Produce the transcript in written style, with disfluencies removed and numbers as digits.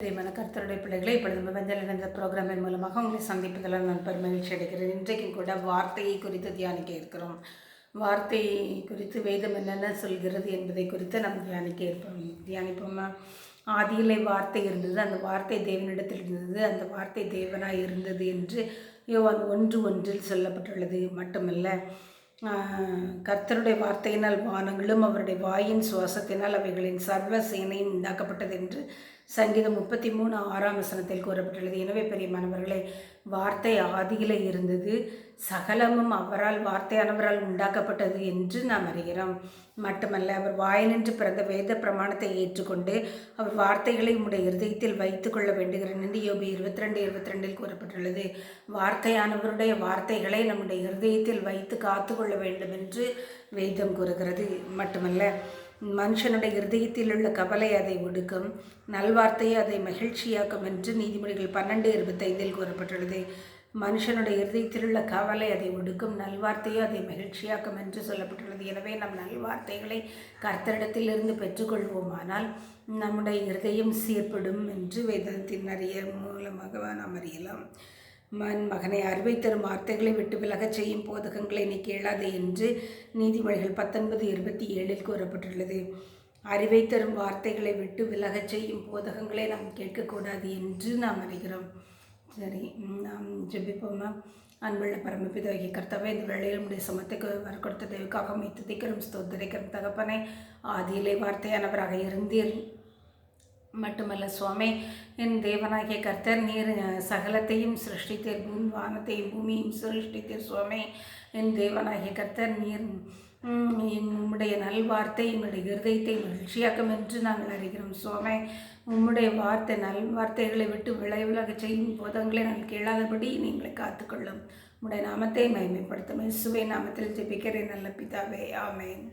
பிரியமான கர்த்தருடைய பிள்ளைகளை இப்பொழுது நம்ம வெஞ்சல் என்ற ப்ரோக்ராமின் மூலமாக உங்களை சந்திப்பதில் நான் மகிழ்ச்சி அடைகிறேன். இன்றைக்கும் கூட வார்த்தையை குறித்து தியானிக்க இருக்கிறோம். வார்த்தை குறித்து வேதம் என்னென்ன சொல்கிறது என்பதை குறித்து நாம் தியானிப்போமா? ஆதியிலே வார்த்தை இருந்தது, அந்த வார்த்தை தேவனிடத்தில் இருந்தது, அந்த வார்த்தை தேவனாய் இருந்தது என்று யோவான் 1:1 சொல்லப்பட்டுள்ளது. மட்டுமல்ல, கர்த்தருடைய வார்த்தையினால் வானங்களும் அவருடைய வாயின் சுவாசத்தினால் அவைகளின் சர்வ சேனையும் உண்டாக்கப்பட்டது என்று சங்கீதம் 33:6 கூறப்பட்டுள்ளது. எனவே பெரியமானவர்களே, வார்த்தை ஆதியிலே இருந்தது, சகலமும் அவரால் வார்த்தையானவரால் உண்டாக்கப்பட்டது என்று நாம் அறிகிறோம். மட்டுமல்ல, அவர் வாயினின்று பிறந்த வேத பிரமாணத்தை ஏற்றுக்கொண்டு அவர் வார்த்தைகளை உம்முடைய இருதயத்தில் வைத்து கொள்ள வேண்டுகிறேன் என்று யோபு 22:22 கூறப்பட்டுள்ளது. வார்த்தையானவருடைய வார்த்தைகளை நம்முடைய இருதயத்தில் வைத்து காத்து கொள்ள வேண்டும் என்று வேதம் கூறுகிறது. மட்டுமல்ல, மனுஷனுடைய இருதயத்தில் உள்ள கவலை அதை ஒடுக்கும், நல்வார்த்தையை அதை மகிழ்ச்சியாக்கும் என்று நீதிமொழிகள் 12:25 கூறப்பட்டுள்ளது. மனுஷனுடைய இருதயத்தில் உள்ள கவலை அதை ஒடுக்கும், நல்வார்த்தையோ அதை மகிழ்ச்சியாக்கும் என்று சொல்லப்பட்டுள்ளது. எனவே நம் நல்வார்த்தைகளை கர்த்தரிடத்திலிருந்து பெற்றுக்கொள்வோமானால் நம்முடைய இருதயம் சீர்படும் என்று வேதத்தின் மூலமாக நாம் அறியலாம். மகனை அறிவை தரும் வார்த்தைகளை விட்டு விலகச் செய்யும் போதகங்களை நீ கேளாது என்று நீதிமொழிகள் 19:27 கூறப்பட்டுள்ளது. அறிவை தரும் வார்த்தைகளை விட்டு விலகச் செய்யும் போதகங்களை நாம் கேட்கக்கூடாது என்று நாம் அறிகிறோம். சரி, நாம் ஜெபிப்போமா? அன்புள்ள பரமபிதாகிய கர்த்தாவே, இந்த வேளையில் உடைய சமத்துக்கு வர கொடுத்த தேவக்காக துதிக்கிறோம், ஸ்தோத்திரிக்கிறோம். தகப்பனே, ஆதியிலே வார்த்தையானவராக இருந்தீர். மட்டுமல்ல சுவாமி, என் தேவனாகிய கர்த்தர், நீர் சகலத்தையும் சிருஷ்டித்தீர், வானத்தையும் பூமியையும் சிருஷ்டித்தீர். சுவாமி, என் தேவனாகிய கர்த்தர், நீர் உம்முடைய நல்வார்த்தை எங்களுடைய இருதயத்தை மகிழ்ச்சியாக்கும் என்று நாங்கள் அறிகிறோம். சுவாமி, உம்முடைய வார்த்தை நல்வார்த்தைகளை விட்டு விளைவிலக செய்யும் போதங்களை நாங்கள் கேளாதபடி நீங்களை காத்துக்கொள்ளும். உம்முடைய நாமத்தை மகிமைப்படுத்தும். இயேசுவின் நாமத்தில் ஜெபிக்கிறேன் நல்ல பிதாவே, ஆமென்.